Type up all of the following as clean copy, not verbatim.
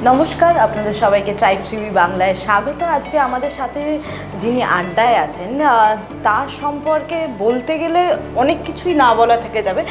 নমস্কার, আপনাদের সবাইকে ট্রাইব টিভি বাংলায় স্বাগত। আজকে আমাদের সাথে যিনি আড্ডায় আছেন তার সম্পর্কে বলতে গেলে অনেক কিছুই না বলা থেকে যাবে।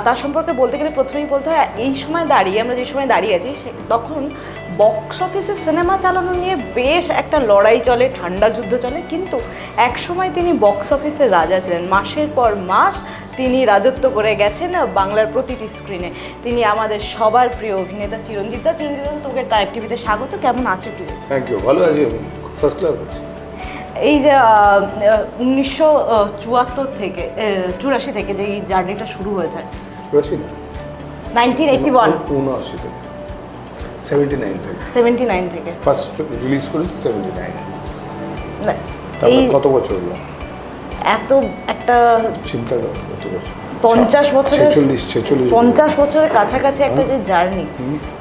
তার সম্পর্কে বলতে গেলে প্রথমেই বলতে হয়, এই সময় দাঁড়িয়ে আমরা যে সময় দাঁড়িয়ে আছি তখন বক্স অফিসে সিনেমা চালানো নিয়ে বেশ একটা লড়াই চলে, ঠান্ডা যুদ্ধ চলে। কিন্তু এক সময় তিনি বক্স অফিসের রাজা ছিলেন। মাসের পর মাস তিনি রাজত্ব করে গেছেন বাংলার প্রতিটি স্ক্রিনে। তিনি আমাদের সবার প্রিয় অভিনেতা চিরঞ্জিত দা। তোকে ট্রাইব টিভিতে স্বাগত। কেমন আছো তুই? থ্যাংক ইউ, ভালো আছি, আমি ফার্স্ট ক্লাস আছি। এই যে 1974 থেকে 84 থেকে যে এই জার্নিটা শুরু হয়েছে, 84 না, 1981 79 থেকে, 79 থেকে, 79 থেকে ফার্স্ট রিলিজ করেছি 79। না, তারপর এই কত বছর হলো এত একটা চিন্তা কর, কত বছর, 50 বছরের 46 50 বছরের কাছাকাছি একটা যে জার্নি,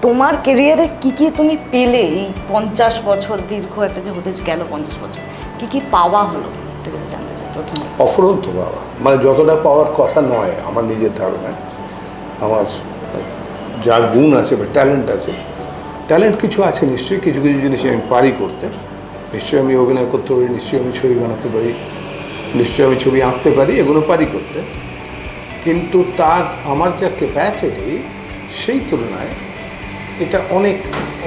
তোমার ক্যারিয়ারে কি কি তুমি পেলে এই 50 বছর দীর্ঘ একটা যে হতে গেল 50 বছর, কি কি পাওয়া হলো এটা যদি জানতে চাই প্রথমে। অফুরন্ত বাবা, মানে যতটা পাওয়ার কথা নয় আমার নিজের ধারণায়। আমার যা গুণ আছে বা ট্যালেন্ট আছে, ট্যালেন্ট কিছু আছে নিশ্চয়ই, কিছু কিছু জিনিস আমি পারি করতে। নিশ্চয়ই আমি অভিনয় করতে পারি, নিশ্চয়ই আমি ছবি বানাতে পারি, নিশ্চয়ই আমি ছবি আঁকতে পারি, এগুলো পারি করতে। কিন্তু তার আমার যা ক্যাপাসিটি, সেই তুলনায় এটা অনেক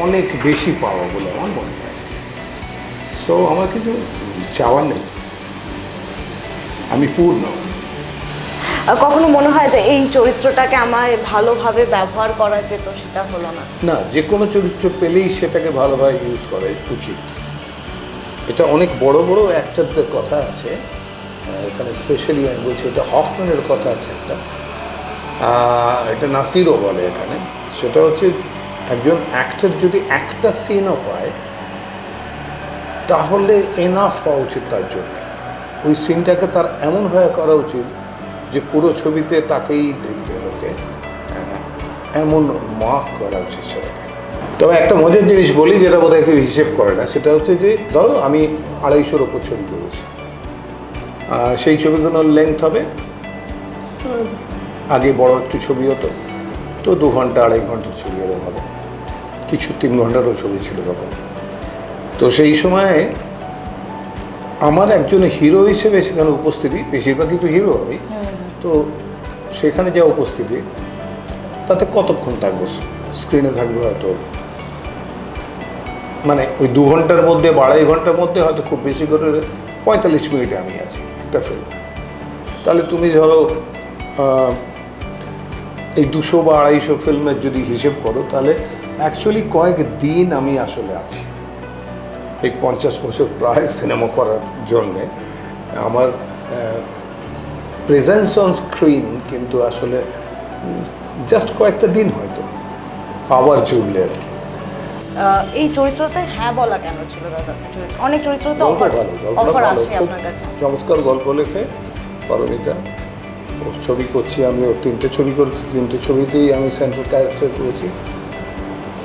অনেক বেশি পাওয়া বলে আমার মনে হয়। সো আমার কিছু চাওয়ার নেই, আমি পূর্ণ। কখনো মনে হয় যে এই চরিত্রটাকে আমায় ভালোভাবে ব্যবহার করা যেত, সেটা হলো না? না, যে কোনো চরিত্র পেলেই সেটাকে ভালোভাবে ইউজ করা উচিত। এটা অনেক বড় বড় অ্যাক্টরদের কথা আছে এখানে, স্পেশালি আমি বলছি, এটা হফম্যানের কথা আছে একটা, এটা নাসিরও বলে এখানে। সেটা হচ্ছে একজন অ্যাক্টর যদি একটা সিনও পায় তাহলে এনাফ হওয়া উচিত তার জন্য। ওই সিনটাকে তার এমনভাবে করা উচিত যে পুরো ছবিতে তাকেই দেখবে লোকে, এমন মার্ক করা উচিত সেটাকে। তবে একটা মজার জিনিস বলি, যেটা বোধহয় কেউ হিসেব করে না, সেটা হচ্ছে যে ধরো আমি 250-র ওপর ছবি করেছি। সেই ছবিগুলোর লেন্থ হবে, আগে বড় একটু ছবি হতো তো 2 ঘন্টা 2.5 ঘন্টার ছবি এরকম হবে, কিছু 3 ঘন্টারও ছবি ছিল তখন। তো সেই সময়ে আমার একজন হিরো হিসেবে সেখানে উপস্থিতি, বেশিরভাগই তো হিরো আমি, তো সেখানে যা উপস্থিতি তাতে কতক্ষণ থাকবো স্ক্রিনে, থাকবে হয়তো মানে ওই 2 ঘন্টার মধ্যে বা 2.5 ঘন্টার মধ্যে হয়তো খুব বেশি করে 45 মিনিটে আমি আছি একটা ফিল্ম। তাহলে তুমি ধরো এই 200 বা 250 ফিল্মের যদি হিসেব করো, তাহলে অ্যাকচুয়ালি কয়েক দিন আমি আসলে আছি এই 50 বছর প্রায় সিনেমা করার জন্যে। আমার প্রেজেন্স অন স্ক্রিন কিন্তু আসলে জাস্ট কয়েকটা দিন হয়তো আবার জুড়লে আর কি। এই চরিত্রটা হ্যাঁ বলা কেন ছিল দাদা? অনেক চরিত্র তো গল্প ভালো, অফার ভালো, আসে খুব আপনার কাছে। চমৎকার গল্প লেখে পারমিতা। ওর ছবি করছি আমি, ওর 3টে ছবি করেছি, 3টে ছবিতেই আমি সেন্ট্রাল ক্যারেক্টার করেছি।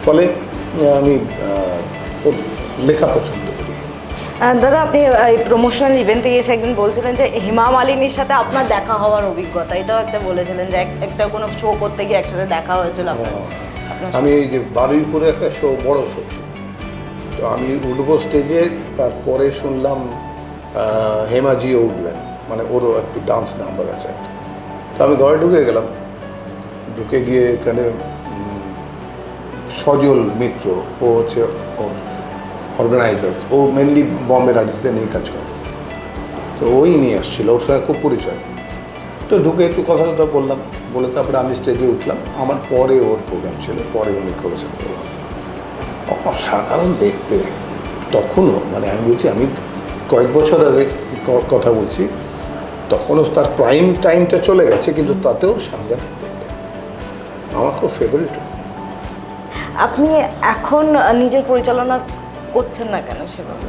ফলে আমি ওর লেখা পছন্দ করি। দাদা, আপনি এই প্রমোশনাল ইভেন্টে এসে একদিন বলছিলেন যে হেমা মালিনীর সাথে আপনার দেখা হওয়ার অভিজ্ঞতা, এটাও একটা বলেছিলেন যে একটা কোনো শো করতে গিয়ে একসাথে দেখা হয়েছিল আপনার। আমি এই যে বারুইপুরে একটা শো, বড় শো ছিল, তো আমি উঠবো স্টেজে, তারপরে শুনলাম হেমাজিও উঠবেন, মানে ওরও একটু ডান্স নাম্বার আছে একটা। তো আমি ঘরে ঢুকে গেলাম, ঢুকে গিয়ে এখানে সজল মিত্র, ও হচ্ছে ওর অর্গানাইজার, ও মেনলি বম্বের আর্টিস্টদের নিয়ে কাজ করে, তো ওই নিয়ে আসছিলো, ওর সঙ্গে খুব পরিচয়। তো ঢুকে একটু কথা বললাম, বলে তারপরে আমি স্টেজে উঠলাম। আমার পরে ওর প্রোগ্রাম ছিল, পরে উনি করেছেন প্রোগ্রাম। অসাধারণ দেখতে তখনও, মানে আমি বলছি আমি কয়েক বছর আগে কথা বলছি, তখনও তার প্রাইম টাইমটা চলে গেছে, কিন্তু তাতেও সাংঘাতিক দেখতে, আমার খুব ফেভারিট। আপনি এখন নিজের পরিচালনা করছেন না কেন সেভাবে?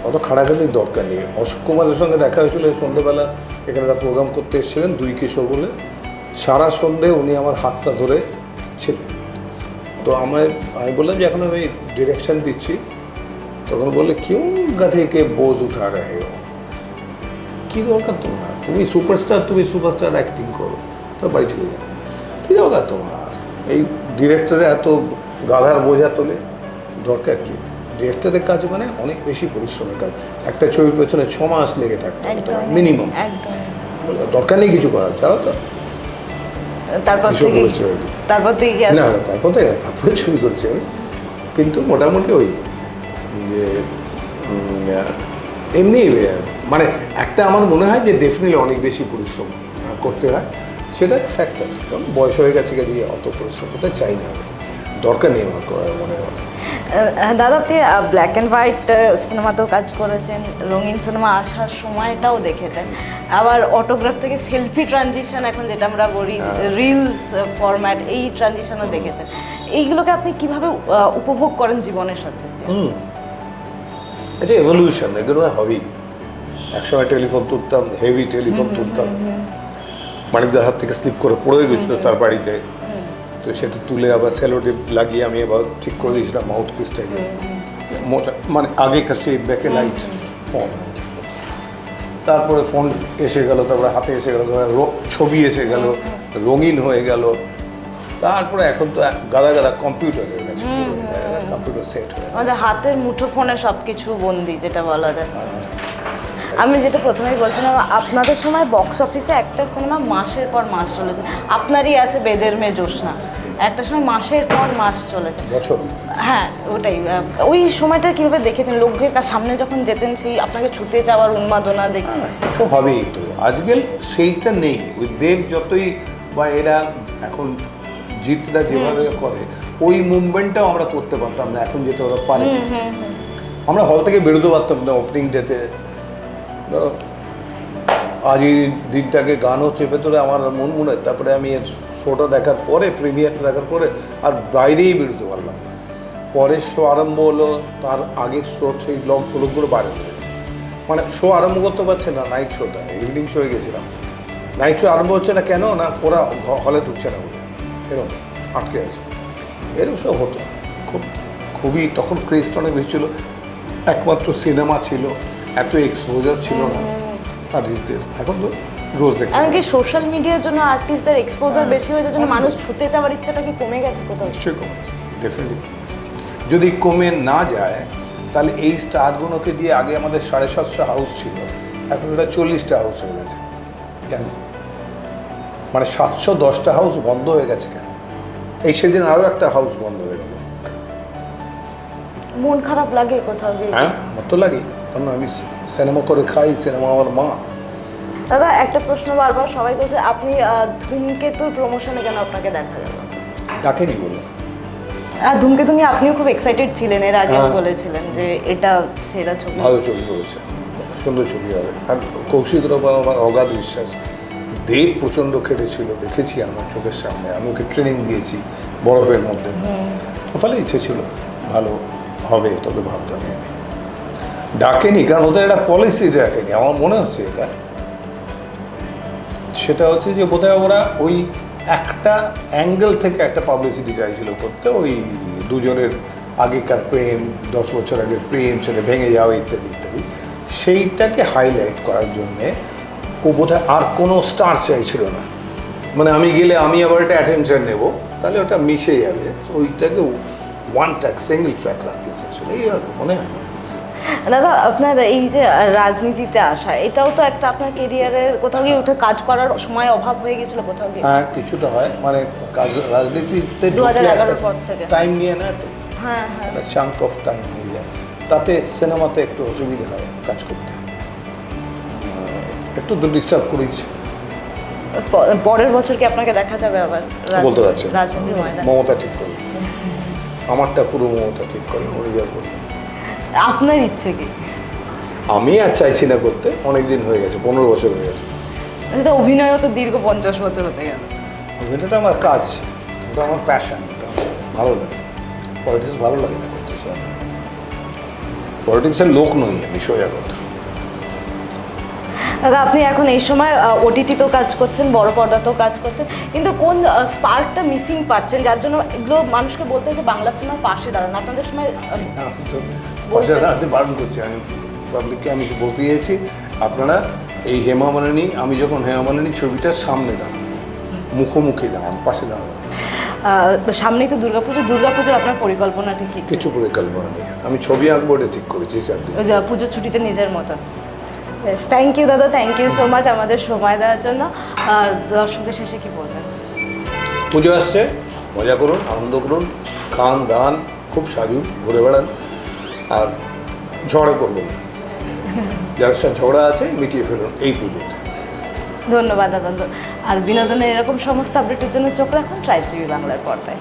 অত খাড়াখাড়ির দরকার নেই। অশোক কুমারের সঙ্গে দেখা হয়েছিল সন্ধ্যেবেলা, এখানে একটা প্রোগ্রাম করতে এসেছিলেন 2 কিশোর বলে। সারা সন্ধে উনি আমার হাতটা ধরে ছিলেন। তো আমি বললাম যে এখন আমি ডিরেকশন দিচ্ছি, তখন বললে কেউ গাধেকে বোঝ উঠা রে, কী দরকার তোমার, তুমি সুপারস্টার অ্যাক্টিং করো, তো বাড়ি চলে যাও, কী দরকার তোমার এই ডিরেক্টরে এত গাধার বোঝা তোলে, দরকার কি? ডিরেক্টরের কাজ মানে অনেক বেশি পরিশ্রমের কাজ। একটা ছবির পেছনে 6 মাস লেগে থাকতে মিনিমাম, দরকার নেই কিছু করার, ছাড়া তো তারপর এসব থেকে করেছে আর কি। তারপর থেকে কি না না, তারপরে ছবি করছি আমি, কিন্তু মোটামুটি ওই যে এমনি মানে একটা আমার মনে হয় যে ডেফিনেটলি অনেক বেশি পরিশ্রম করতে হয়, সেটা ফ্যাক্টর। কারণ বয়স হয়ে গেছে দিয়ে অত পরিশ্রম করতে চাই না আমি, দরকার নেই আমার করার মনে হয়। দাদা আপনি ব্ল্যাক অ্যান্ড হোয়াইট সিনেমাতেও কাজ করেছেন, রঙিন সিনেমা আসার সময়টাও দেখেছেন, আবার অটোগ্রাফ থেকে সেলফি ট্রানজিশন এখন যেটা আমরা বলি রিলস ফরম্যাট, এই ট্রানজিশনও দেখেছেন। এইগুলোকে আপনি কিভাবে উপভোগ করেন জীবনের সাথে? এটা এভলিউশন, এগুলো হবেই। একসময় টেলিফোন তুলতাম, হেভি টেলিফোন তুলতাম, মানিকদার হাত থেকে স্লিপ করে পড়ে গেছিলো তার বাড়িতে, তো সেটা তুলে আবার সেলোটেপ লাগিয়ে আমি এবার ঠিক করে দিয়েছিলাম মাউথ পিসটাকে, মানে আগেকার সেই ব্যাকে লাইট ফোন। তারপরে ফোন এসে গেল, তারপরে হাতে এসে গেল, ছবি এসে গেল, রঙিন হয়ে গেল, তারপরে এখন তো গাদা গাদা কম্পিউটার হয়ে গেছে, কম্পিউটার সেট হয়ে আমাদের হাতের মুঠো ফোনে সব কিছু বন্দি, যেটা বলা যায়। আমি যেটা প্রথমেই বলছিলাম, আপনাদের সময় বক্স অফিসে একটা সিনেমা মাসের পর মাস চলেছে, আপনারই আছে বেদের মেয়ে জ্যোৎস্না, একটা সময় মাসের পর মাস চলেছে। বছর। হ্যাঁ ওটাই, ওই সময়টা কীভাবে দেখেছেন? লোকের সামনে যখন যেতেন সেই আপনাকে ছুতে যাওয়ার উন্মাদনা দেখতেন? তো হবেই তো, আজকাল সেইটা নেই। ওই দেব যতই বা এরা এখন জিতরা যেভাবে করে, ওই মুভমেন্টটাও আমরা করতে পারতাম না এখন, যেটা ওরা পারে। আমরা হল থেকে বেরোতে পারতাম না ওপেনিং ডেতে। ধরো আজ এই দিনটাকে গান হচ্ছে ভেতরে আমার মনে, তারপরে আমি শোটা দেখার পরে, প্রিমিয়ারটা দেখার পরে আর বাইরেই বেরোতে পারলাম না। পরের শো আরম্ভ হলো, তার আগের শো সেই লোকগুলো বাইরে বেরোচ্ছে, মানে শো আরম্ভ করতে পারছে না। নাইট শোটা, ইভিনিং শো হয়ে গেছিলাম, নাইট শো আরম্ভ হচ্ছে না কেন না, ওরা হলে ঢুকছে না বলে, এরকম আটকে আছে। এরকম সব হতো খুবই, তখন ক্রেজটা অনেক বেশি ছিল, একমাত্র সিনেমা ছিল, এত এক্সপোজার ছিল না আর্টিস্টদের। এখন তো রোজ দেখতে এমনকি সোশ্যাল মিডিয়ার জন্য আর্টিস্টদের এক্সপোজার বেশি হয়ে যাওয়ার জন্য মানুষ ছুতে যাওয়ার ইচ্ছাটা কি কমে গেছে কোথাও? নিশ্চয়ই কমেছে, ডেফিনেটলি কমেছে। যদি কমে না যায় তাহলে এই স্টারগুলোকে দিয়ে, আগে আমাদের 750 হাউস ছিল, এখন সেটা 40টা হাউস হয়ে গেছে। কেন? মানে 710টা হাউস বন্ধ হয়ে গেছে কেন? এই সেদিন আরও একটা হাউস বন্ধ হয়ে গেল। মন খারাপ লাগে কোথাও গিয়ে? হ্যাঁ, আমার তো লাগে, কারণ আমি সিনেমা করে খাই, সিনেমা আমার মা। দাদা একটা প্রশ্ন বারবার সবাই বলছে, আপনি ধূমকেতুর প্রমোশনে কেন আপনাকে দেখা গেল? ডাকেনি বলে। ধূমকেতু নিয়ে আপনিও খুব এক্সাইটেড ছিলেন, এর আগে বলেছিলেন যে এটা সেরা ছবি। ভালো ছবি করেছে, সুন্দর ছবি হবে। আর কৌশিকের ওপর আমার অগাধ বিশ্বাস। দেব প্রচণ্ড খেটেছিল, দেখেছি আমার চোখের সামনে, আমি ওকে ট্রেনিং দিয়েছি বরফের মধ্যে, ফলে ইচ্ছে ছিল ভালো হবে, তবে ভাবতাম আমি। ডাকেনি কারণ ওদের একটা পলিসি রাখেনি আমার মনে হচ্ছে। এটা সেটা হচ্ছে যে বোধহয় ওরা ওই একটা অ্যাঙ্গেল থেকে একটা পাবলিসিটি চাইছিল করতে, ওই দুজনের আগেকার প্রেম, 10 বছর আগের প্রেম, সেটা ভেঙে যাওয়া ইত্যাদি ইত্যাদি, সেইটাকে হাইলাইট করার জন্যে ও বোধহয় আর কোনো স্টার চাইছিল না। মানে আমি গেলে আমি আবার একটা অ্যাটেনশন নেব, তাহলে ওটা মিশে যাবে, ওইটাকে ওয়ান ট্র্যাক, সিঙ্গেল ট্র্যাক রাখতে চাইছিল, এইভাবে মনে হয়। দাদা আপনার এই যে রাজনীতিতে আসা, এটাও তো একটা আপনার কেরিয়ারের কোথাও গিয়ে উঠে কাজ করার সময় অভাব হয়ে গেছিল কোথাও গিয়ে? হ্যাঁ, কিছুটা হয়, মানে কাজ রাজনীতিতে 2011 পর থেকে টাইম নিয়ে নেয় তো, হ্যাঁ হ্যাঁ, চাঙ্ক অফ টাইম হয়ে যায়, তাতে সিনেমাতে একটু অসুবিধা হয় কাজ করতে, একটু তো ডিস্টার্ব করেছি। পরের বছর কি আপনাকে দেখা যাবে আবার বলতে পারছি না। রাজনীতির ময়দানে? মমতা ঠিক করে, আমারটা পুরো মমতা ঠিক করে, উনি যা করবেন। আপনার ইচ্ছে কি? আমি আর চাইছি না করতে, অনেক দিন হয়ে গেছে, 15 বছর হয়ে গেছে। সেটা অভিনয়ও তো দীর্ঘ 50 বছর হতে গেল। অভিনয়টা আমার কাজ, ওটা আমার প্যাশন, ওটা ভালো লাগে। পলিটিক্স ভালো লাগে না করতে চাই, পলিটিক্সের লোক নই আমি, সোজা কথা। দাদা আপনি এখন এই সময় ওটিটিতেও কাজ করছেন, বড় পর্দাতেও কাজ করছেন, কিন্তু কোন স্পার্কটা মিসিং পাচ্ছেন যার জন্য এগুলো মানুষকে বলতে হয় যে বাংলা সিনেমার পাশে দাঁড়ান? আপনাদের সময় আমি তো পাশে দাঁড়াতে বারণ করছি, আমি পাবলিককে আমি বলতে চেয়েছি, আপনারা এই হেমা মালিনী, আমি যখন হেমা মালিনী ছবিটার সামনে দাঁড়ান, মুখোমুখি দাঁড়ান, পাশে দাঁড়ান। সামনেই তো দুর্গাপুজোর আপনার পরিকল্পনাটা কি? কিছু পরিকল্পনা নেই, আমি ছবি আঁকবো এটা ঠিক করেছি 4 দিন। পুজোর ছুটিতে নিজের মতন। থ্যাংক ইউ দাদা, থ্যাংক ইউ সো মাচ আমাদের সময় দেওয়ার জন্য। দর্শকদের শেষে কি বলবেন? পুজো আসছে, মজা করুন, আনন্দ করুন, খান দান, খুব সাজুন, ঘুরে বেড়ান, আর ঝগড়া করবেন না। যার সাথে ঝগড়া আছে মিটিয়ে ফেলুন এই পুজোতে। ধন্যবাদ দাদা। আর বিনোদনের এরকম সমস্ত আপডেটের জন্য চোখ রাখুন ট্রাইব টিভি বাংলার পর্দায়।